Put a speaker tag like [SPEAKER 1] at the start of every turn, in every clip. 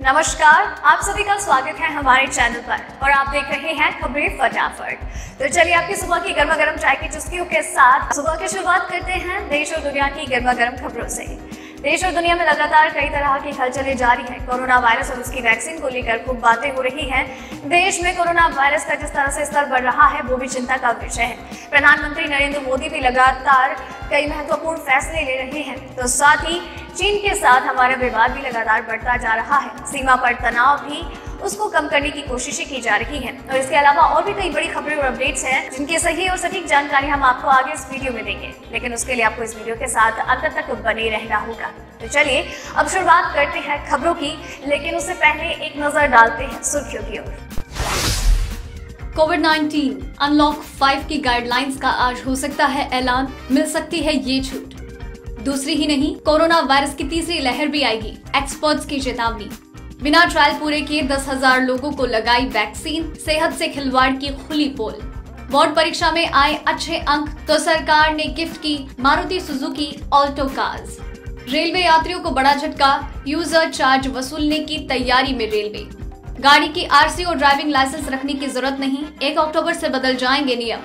[SPEAKER 1] नमस्कार, आप सभी का स्वागत है हमारे चैनल पर और आप देख रहे हैं खबरें फटाफट। तो चलिए आपकी सुबह की गर्मा गर्म चाय की चुस्कियों के साथ सुबह की शुरुआत करते हैं देश और दुनिया की गर्मा गर्म खबरों से। देश और दुनिया में लगातार कई तरह की हलचलें जारी हैं। कोरोना वायरस और उसकी वैक्सीन को लेकर खूब बातें हो रही हैं। देश में कोरोना वायरस का जिस तरह से स्तर बढ़ रहा है वो भी चिंता का विषय है। प्रधानमंत्री नरेंद्र मोदी भी लगातार कई महत्वपूर्ण फैसले ले रहे हैं। तो साथ ही चीन के साथ हमारा विवाद भी लगातार बढ़ता जा रहा है। सीमा पर तनाव भी उसको कम करने की कोशिशें की जा रही हैं। और इसके अलावा और भी कई बड़ी खबरें और अपडेट्स हैं जिनकी सही और सटीक जानकारी हम आपको आगे इस वीडियो में देंगे, लेकिन उसके लिए आपको इस वीडियो के साथ अंत तक बने रहना होगा। तो चलिए अब शुरुआत करते हैं खबरों की, लेकिन उससे पहले एक नजर डालते हैं सुर्खियों की ओर।
[SPEAKER 2] कोविड-19 अनलॉक 5 की गाइडलाइंस का आज हो सकता है ऐलान, मिल सकती है ये छूट। दूसरी ही नहीं, कोरोना वायरस की तीसरी लहर भी आएगी, एक्सपर्ट्स की चेतावनी। बिना ट्रायल पूरे किए 10,000 लोगों को लगाई वैक्सीन, सेहत से खिलवाड़ की खुली पोल। बोर्ड परीक्षा में आए अच्छे अंक तो सरकार ने गिफ्ट की Maruti Suzuki Alto cars. Railway यात्रियों को बड़ा झटका, यूजर चार्ज वसूलने की तैयारी में रेलवे। गाड़ी की आरसी और ड्राइविंग लाइसेंस रखने की जरूरत नहीं, 1 अक्टूबर से बदल जाएंगे नियम।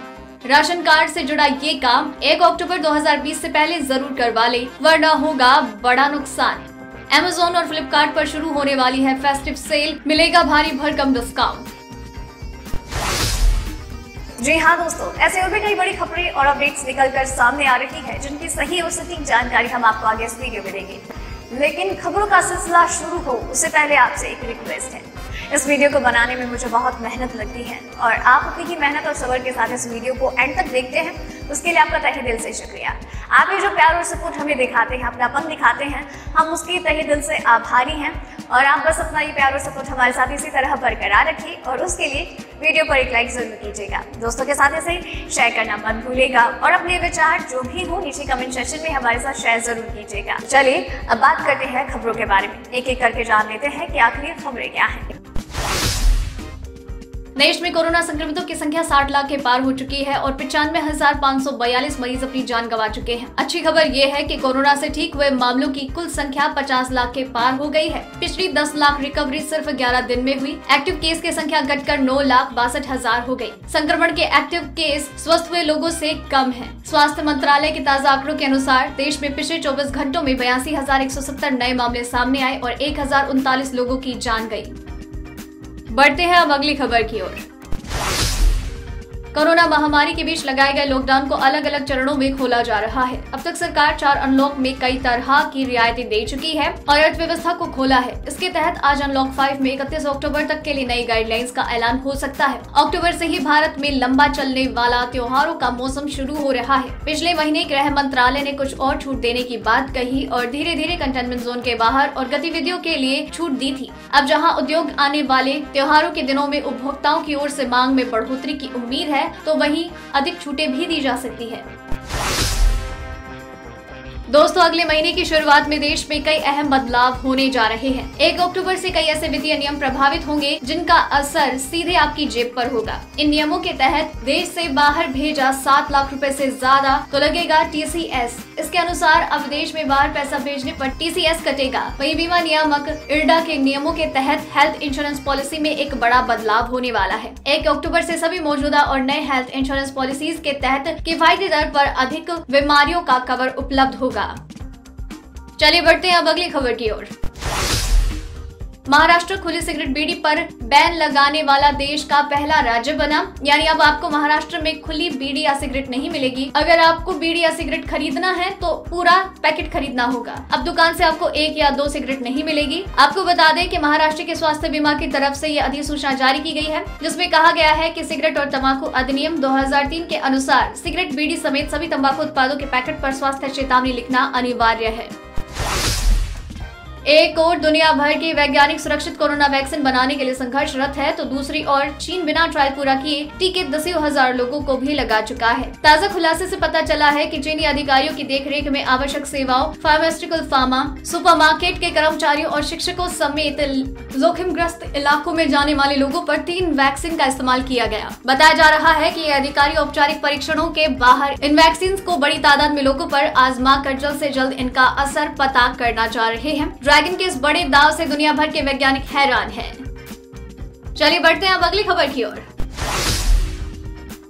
[SPEAKER 2] राशन कार्ड से जुड़ा ये काम 1 अक्टूबर 2020 से पहले जरूर करवा ले, वरना होगा बड़ा नुकसान। Amazon और फ्लिपकार्ट पर शुरू होने वाली है फेस्टिव सेल, मिलेगा भारी भरकम डिस्काउंट।
[SPEAKER 1] जी हाँ दोस्तों, ऐसे और भी कई बड़ी खबरें और अपडेट्स निकल कर सामने आ रही है जिनकी सही और सटीक जानकारी हम आपको आगे इस वीडियो में देंगे। लेकिन खबरों का सिलसिला शुरू हो उससे पहले आपसे एक रिक्वेस्ट है। इस वीडियो को बनाने में मुझे बहुत मेहनत लगती है और आप अपनी ही मेहनत और सब्र के साथ इस वीडियो को एंड तक देखते हैं, उसके लिए आपका तहे दिल से शुक्रिया। आप ये जो प्यार और सपोर्ट हमें दिखाते हैं, अपनापन दिखाते हैं, हम उसके तहे दिल से आभारी हैं। और आप बस अपना ये प्यार और सपोर्ट हमारे साथ इसी तरह बरकरार रखिए और उसके लिए वीडियो पर एक लाइक जरूर कीजिएगा। दोस्तों के साथ इसे शेयर करना मत भूलिएगा और अपने विचार जो भी हो नीचे कमेंट सेक्शन में हमारे साथ शेयर जरूर कीजिएगा। चलिए अब बात करते हैं खबरों के बारे में, एक एक करके जान लेते हैं कि आखिर खबरें क्या हैं।
[SPEAKER 2] देश में कोरोना संक्रमितों की संख्या 60 लाख के पार हो चुकी है और 95,542 मरीज अपनी जान गंवा चुके हैं। अच्छी खबर ये है कि कोरोना से ठीक हुए मामलों की कुल संख्या 50 लाख के पार हो गई है। पिछली 10 लाख रिकवरी सिर्फ 11 दिन में हुई। एक्टिव केस की संख्या घटकर 9,62,000 हो गई। संक्रमण के एक्टिव केस स्वस्थ हुए लोगों से कम है। स्वास्थ्य मंत्रालय के ताजा आंकड़ों के अनुसार देश में पिछले 24 घंटों में 82,170 नए मामले सामने आए और 1,039 लोगों की जान गई। बढ़ते हैं अब अगली खबर की ओर। कोरोना महामारी के बीच लगाए गए लॉकडाउन को अलग अलग चरणों में खोला जा रहा है। अब तक सरकार 4 अनलॉक में कई तरह की रियायतें दे चुकी है और अर्थव्यवस्था को खोला है। इसके तहत आज अनलॉक 5 में 31 अक्टूबर तक के लिए नई गाइडलाइंस का ऐलान हो सकता है। अक्टूबर से ही भारत में लंबा चलने वाला त्योहारों का मौसम शुरू हो रहा है। पिछले महीने गृह मंत्रालय ने कुछ और छूट देने की बात कही और धीरे धीरे कंटेनमेंट जोन के बाहर और गतिविधियों के लिए छूट दी थी। अब जहाँ उद्योग आने वाले त्योहारों के दिनों में उपभोक्ताओं की ओर से मांग में बढ़ोतरी की उम्मीद है, तो वहीं अधिक छूटें भी दी जा सकती है। दोस्तों, अगले महीने की शुरुआत में देश में कई अहम बदलाव होने जा रहे हैं। 1 अक्टूबर से कई ऐसे वित्तीय नियम प्रभावित होंगे जिनका असर सीधे आपकी जेब पर होगा। इन नियमों के तहत देश से बाहर भेजा 7 लाख रुपए से ज्यादा तो लगेगा TCS। इसके अनुसार अब देश में बाहर पैसा भेजने पर TCS कटेगा। वहीं बीमा नियामक IRDA के नियमों के तहत हेल्थ इंश्योरेंस पॉलिसी में एक बड़ा बदलाव होने वाला है। 1 अक्टूबर से सभी मौजूदा और नए हेल्थ इंश्योरेंस पॉलिसीज के तहत किफायती दर पर अधिक बीमारियों का कवर उपलब्ध होगा। चलिए बढ़ते हैं अब अगली खबर की ओर। महाराष्ट्र खुली सिगरेट बीड़ी पर बैन लगाने वाला देश का पहला राज्य बना। यानी अब आपको महाराष्ट्र में खुली बीड़ी या सिगरेट नहीं मिलेगी। अगर आपको बीड़ी या सिगरेट खरीदना है तो पूरा पैकेट खरीदना होगा। अब दुकान से आपको 1 या 2 सिगरेट नहीं मिलेगी। आपको बता दें कि महाराष्ट्र के स्वास्थ्य बीमा की तरफ से ये अधिसूचना जारी की गई है, जिसमें कहा गया है कि सिगरेट और तंबाकू अधिनियम 2003 के अनुसार सिगरेट, बीड़ी समेत सभी तंबाकू उत्पादों के पैकेट पर स्वास्थ्य चेतावनी लिखना अनिवार्य है। एक और दुनिया भर के वैज्ञानिक सुरक्षित कोरोना वैक्सीन बनाने के लिए संघर्षरत है, तो दूसरी ओर चीन बिना ट्रायल पूरा किए टीके 10,000 लोगों को भी लगा चुका है। ताजा खुलासे से पता चला है कि चीनी अधिकारियों की देखरेख में आवश्यक सेवाओं, फार्मास्यूटिकल फार्मा, सुपरमार्केट के कर्मचारियों और शिक्षकों समेत जोखिमग्रस्त इलाकों में जाने वाले लोगों पर 3 वैक्सीन का इस्तेमाल किया गया। बताया जा रहा है कि ये अधिकारी औपचारिक परीक्षणों के बाहर इन वैक्सीन को बड़ी तादाद में लोगों पर आजमा कर जल्द से जल्द इनका असर पता करना चाह रहे हैं। ड्रैगन के इस बड़े दाव से दुनिया भर के वैज्ञानिक हैरान हैं। चलिए बढ़ते हैं अब अगली खबर की ओर।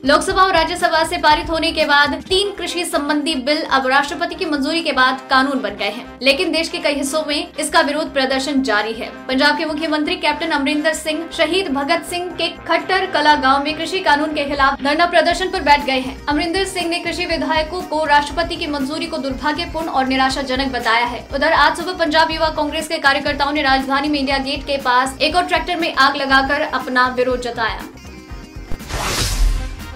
[SPEAKER 2] लोकसभा और राज्यसभा से पारित होने के बाद 3 कृषि संबंधी बिल अब राष्ट्रपति की मंजूरी के बाद कानून बन गए हैं, लेकिन देश के कई हिस्सों में इसका विरोध प्रदर्शन जारी है। पंजाब के मुख्यमंत्री कैप्टन अमरिंदर सिंह शहीद भगत सिंह के खट्टर कला गांव में कृषि कानून के खिलाफ धरना प्रदर्शन पर बैठ गए हैं। अमरिंदर सिंह ने कृषि विधायकों को राष्ट्रपति की मंजूरी को दुर्भाग्यपूर्ण और निराशाजनक बताया है। उधर आज सुबह पंजाब युवा कांग्रेस के कार्यकर्ताओं ने राजधानी में इंडिया गेट के पास एक और ट्रैक्टर में आग लगाकर अपना विरोध जताया।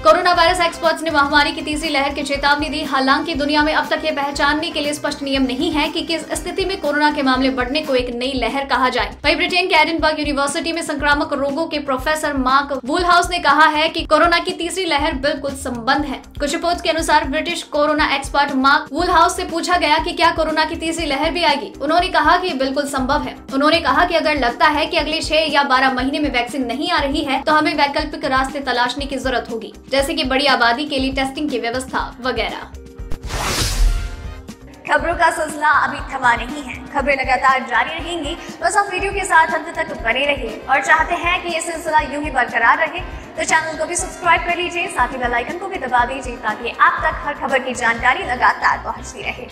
[SPEAKER 2] कोरोना वायरस एक्सपर्ट्स ने महामारी की तीसरी लहर की चेतावनी दी। हालांकि दुनिया में अब तक ये पहचानने के लिए स्पष्ट नियम नहीं है कि किस स्थिति में कोरोना के मामले बढ़ने को एक नई लहर कहा जाए। वहीं ब्रिटेन के एडिनबर्ग यूनिवर्सिटी में संक्रामक रोगों के प्रोफेसर मार्क वुलहाउस ने कहा है कि कोरोना की तीसरी लहर बिल्कुल संबंध है। कुछ रिपोर्ट्स के अनुसार ब्रिटिश कोरोना एक्सपर्ट मार्क वुलहाउस से पूछा गया कि क्या कोरोना की तीसरी लहर भी आएगी। उन्होंने कहा कि बिल्कुल संभव है। उन्होंने कहा कि अगर लगता है कि अगले 6 या 12 महीने में वैक्सीन नहीं आ रही है तो हमें वैकल्पिक रास्ते तलाशने की जरूरत होगी, जैसे कि बड़ी आबादी के लिए टेस्टिंग की व्यवस्था वगैरह।
[SPEAKER 1] खबरों का सिलसिला अभी थमा नहीं है, खबरें लगातार जारी रहेंगी। बस आप वीडियो के साथ अंत तक बने रहिए और चाहते हैं कि ये सिलसिला यूं ही बरकरार रहे तो चैनल को भी सब्सक्राइब कर लीजिए, साथ ही बेल आइकन को भी दबा दीजिए ताकि आप तक हर खबर की जानकारी लगातार पहुंचती रहे।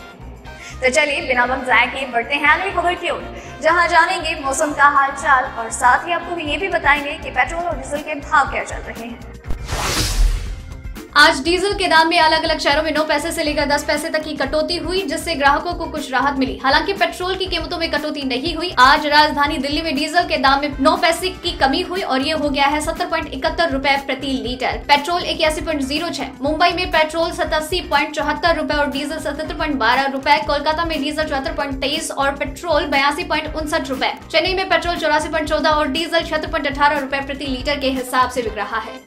[SPEAKER 1] तो चलिए बिना वक्त जाए के बढ़ते हैं अगली खबर की ओर, जहां जानेंगे मौसम का हाल चाल और साथ ही आपको ये भी बताएंगे कि पेट्रोल और डीजल के भाव क्या चल रहे हैं।
[SPEAKER 2] आज डीजल के दाम में अलग अलग शहरों में 9 पैसे से लेकर 10 पैसे तक की कटौती हुई, जिससे ग्राहकों को कुछ राहत मिली। हालांकि पेट्रोल की कीमतों में कटौती नहीं हुई। आज राजधानी दिल्ली में डीजल के दाम में 9 पैसे की कमी हुई और ये हो गया है 70.71 रुपए प्रति लीटर। पेट्रोल 81.06, मुंबई में पेट्रोल 87.74 रुपए और डीजल 77.12 रुपए, कोलकाता में डीजल 74.23 और पेट्रोल 82.59 रुपए, चेन्नई में पेट्रोल 84.14 और डीजल 76.18 रुपए प्रति लीटर के हिसाब से बिक रहा है।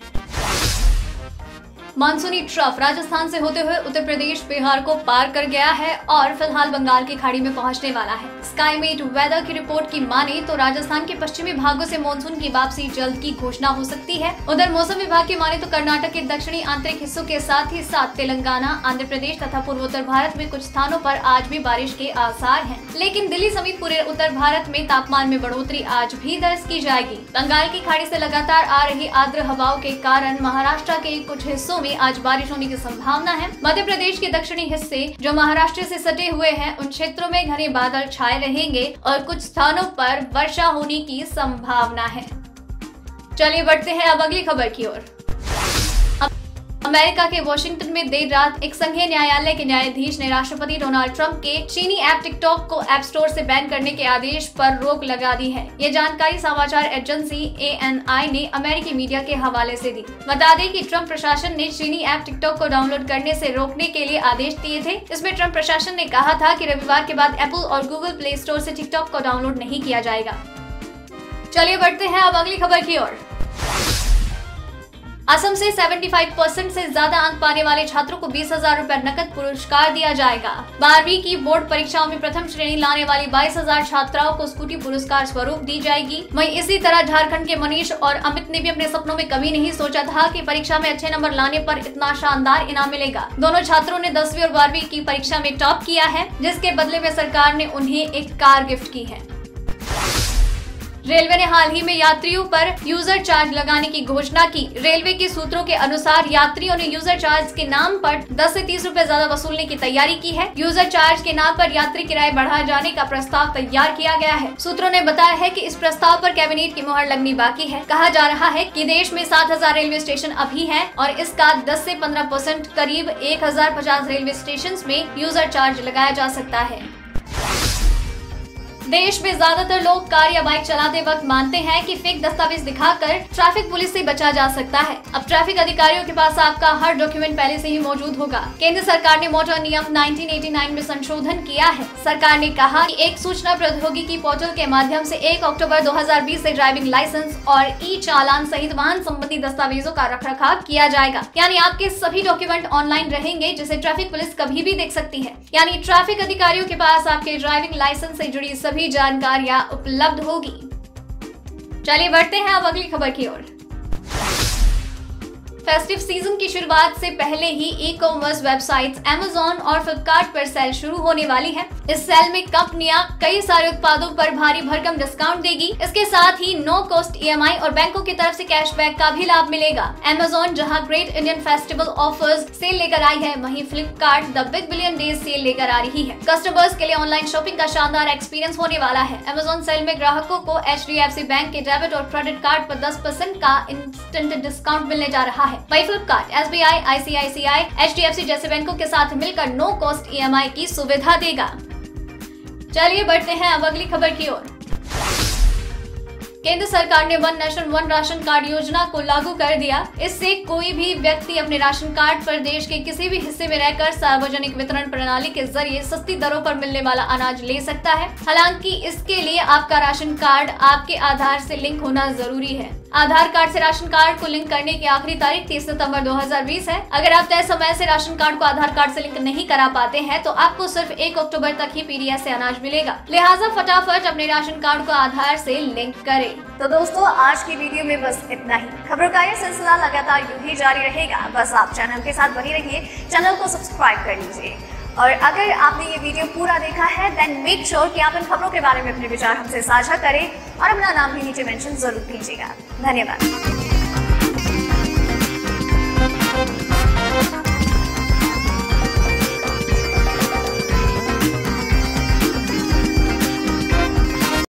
[SPEAKER 2] मानसूनी ट्रफ राजस्थान से होते हुए उत्तर प्रदेश बिहार को पार कर गया है और फिलहाल बंगाल की खाड़ी में पहुंचने वाला है। स्काईमेट वेदर की रिपोर्ट की माने तो राजस्थान के पश्चिमी भागों से मानसून की वापसी जल्द की घोषणा हो सकती है। उधर मौसम विभाग की माने तो कर्नाटक के दक्षिणी आंतरिक हिस्सों के साथ ही साथ तेलंगाना, आंध्र प्रदेश तथा पूर्वोत्तर भारत में कुछ स्थानों पर आज भी बारिश के आसार हैं। लेकिन दिल्ली समेत पूरे उत्तर भारत में तापमान में बढ़ोतरी आज भी दर्ज की जाएगी। बंगाल की खाड़ी से लगातार आ रही आर्द्र हवाओं के कारण महाराष्ट्र के कुछ हिस्सों में आज बारिश होने की संभावना है। मध्य प्रदेश के दक्षिणी हिस्से जो महाराष्ट्र से सटे हुए हैं उन क्षेत्रों में घने बादल छाए रहेंगे और कुछ स्थानों पर वर्षा होने की संभावना है। चलिए बढ़ते हैं अब अगली खबर की ओर। अमेरिका के वॉशिंगटन में देर रात एक संघीय न्यायालय के न्यायाधीश ने राष्ट्रपति डोनाल्ड ट्रंप के चीनी ऐप टिकटॉक को ऐप स्टोर से बैन करने के आदेश पर रोक लगा दी है। ये जानकारी समाचार एजेंसी ANI ने अमेरिकी मीडिया के हवाले से दी। बता दें कि ट्रंप प्रशासन ने चीनी ऐप टिकटॉक को डाउनलोड करने से रोकने के लिए आदेश दिए थे। इसमें ट्रंप प्रशासन ने कहा था कि रविवार के बाद एप्पल और गूगल प्ले स्टोर से टिकटॉक को डाउनलोड नहीं किया जाएगा। चलिए बढ़ते हैं अब अगली खबर की ओर। असम से 75% से ज्यादा अंक पाने वाले छात्रों को 20,000 रुपए नकद पुरस्कार दिया जाएगा। 12वीं की बोर्ड परीक्षाओं में प्रथम श्रेणी लाने वाली 22,000 छात्राओं को स्कूटी पुरस्कार स्वरूप दी जाएगी। वहीं इसी तरह झारखंड के मनीष और अमित ने भी अपने सपनों में कभी नहीं सोचा था कि परीक्षा में अच्छे नंबर लाने पर इतना शानदार इनाम मिलेगा। दोनों छात्रों ने 10वीं और 12वीं की परीक्षा में टॉप किया है, जिसके बदले में सरकार ने उन्हें एक कार गिफ्ट की है। रेलवे ने हाल ही में यात्रियों पर यूजर चार्ज लगाने की घोषणा की। रेलवे के सूत्रों के अनुसार यात्रियों ने यूजर चार्ज के नाम पर 10 से 30 रुपए ज्यादा वसूलने की तैयारी की है। यूजर चार्ज के नाम पर यात्री किराए बढ़ाए जाने का प्रस्ताव तैयार किया गया है। सूत्रों ने बताया है कि इस प्रस्ताव पर कैबिनेट की मुहर लगनी बाकी है। कहा जा रहा है कि देश में 7,000 रेलवे स्टेशन अभी हैं और इसका 10 से 15% करीब 1,050 रेलवे स्टेशन में यूजर चार्ज लगाया जा सकता है। देश में ज्यादातर लोग कार या बाइक चलाते वक्त मानते हैं कि फेक दस्तावेज दिखाकर ट्रैफिक पुलिस से बचा जा सकता है। अब ट्रैफिक अधिकारियों के पास आपका हर डॉक्यूमेंट पहले से ही मौजूद होगा। केंद्र सरकार ने मोटर नियम 1989 में संशोधन किया है। सरकार ने कहा कि एक सूचना प्रौद्योगिकी पोर्टल के माध्यम से 1 अक्टूबर 2020 से ड्राइविंग लाइसेंस और ई-चालान सहित वाहन संबंधी दस्तावेजों का रखरखाव किया जाएगा। यानी आपके सभी डॉक्यूमेंट ऑनलाइन रहेंगे, जिसे ट्रैफिक पुलिस कभी भी देख सकती है। यानी ट्रैफिक अधिकारियों के पास आपके ड्राइविंग लाइसेंस से जुड़ी सभी जानकारियां उपलब्ध होगी। चलिए बढ़ते हैं अब अगली खबर की ओर। फेस्टिव सीजन की शुरुआत से पहले ही ई कॉमर्स वेबसाइट्स Amazon और Flipkart पर सेल शुरू होने वाली है। इस सेल में कंपनियां कई सारे उत्पादों पर भारी भरकम डिस्काउंट देगी। इसके साथ ही नो कॉस्ट EMI और बैंकों की तरफ से कैशबैक का भी लाभ मिलेगा। Amazon जहां great Indian festival offers sale लेकर आई है, वहीं Flipkart the big billion days sale लेकर आ रही है। कस्टमर्स के लिए ऑनलाइन शॉपिंग का शानदार एक्सपीरियंस होने वाला है। Amazon सेल में ग्राहकों को HDFC बैंक के डेबिट और क्रेडिट कार्ड पर 10% का इंस्टेंट डिस्काउंट मिलने जा रहा है। वहीं फ्लिपकार्ट SBI, ICICI, HDFC जैसे बैंकों के साथ मिलकर नो कॉस्ट EMI की सुविधा देगा। चलिए बढ़ते हैं अब अगली खबर की ओर। केंद्र सरकार ने one nation one ration card योजना को लागू कर दिया। इससे कोई भी व्यक्ति अपने राशन कार्ड पर देश के किसी भी हिस्से में रहकर सार्वजनिक वितरण प्रणाली के जरिए सस्ती दरों पर मिलने वाला अनाज ले सकता है। हालांकि इसके लिए आपका राशन कार्ड आपके आधार से लिंक होना जरूरी है। आधार कार्ड से राशन कार्ड को लिंक करने की आखिरी तारीख 30 सितंबर 2020 है। अगर आप तय समय से राशन कार्ड को आधार कार्ड से लिंक नहीं करा पाते हैं तो आपको सिर्फ 1 अक्टूबर तक ही PDS से अनाज मिलेगा। लिहाजा फटाफट अपने राशन कार्ड को आधार से लिंक करें।
[SPEAKER 1] तो दोस्तों, आज की वीडियो में बस इतना ही। खबरों का ये सिलसिला लगातार यूं ही जारी रहेगा। बस आप चैनल के साथ बने रहिए, चैनल को सब्सक्राइब कर लीजिए। और अगर आपने ये वीडियो पूरा देखा है देन मेक श्योर कि आप इन खबरों के बारे में अपने विचार हमसे साझा करें और अपना नाम भी नीचे मेंशन जरूर कीजिएगा। धन्यवाद।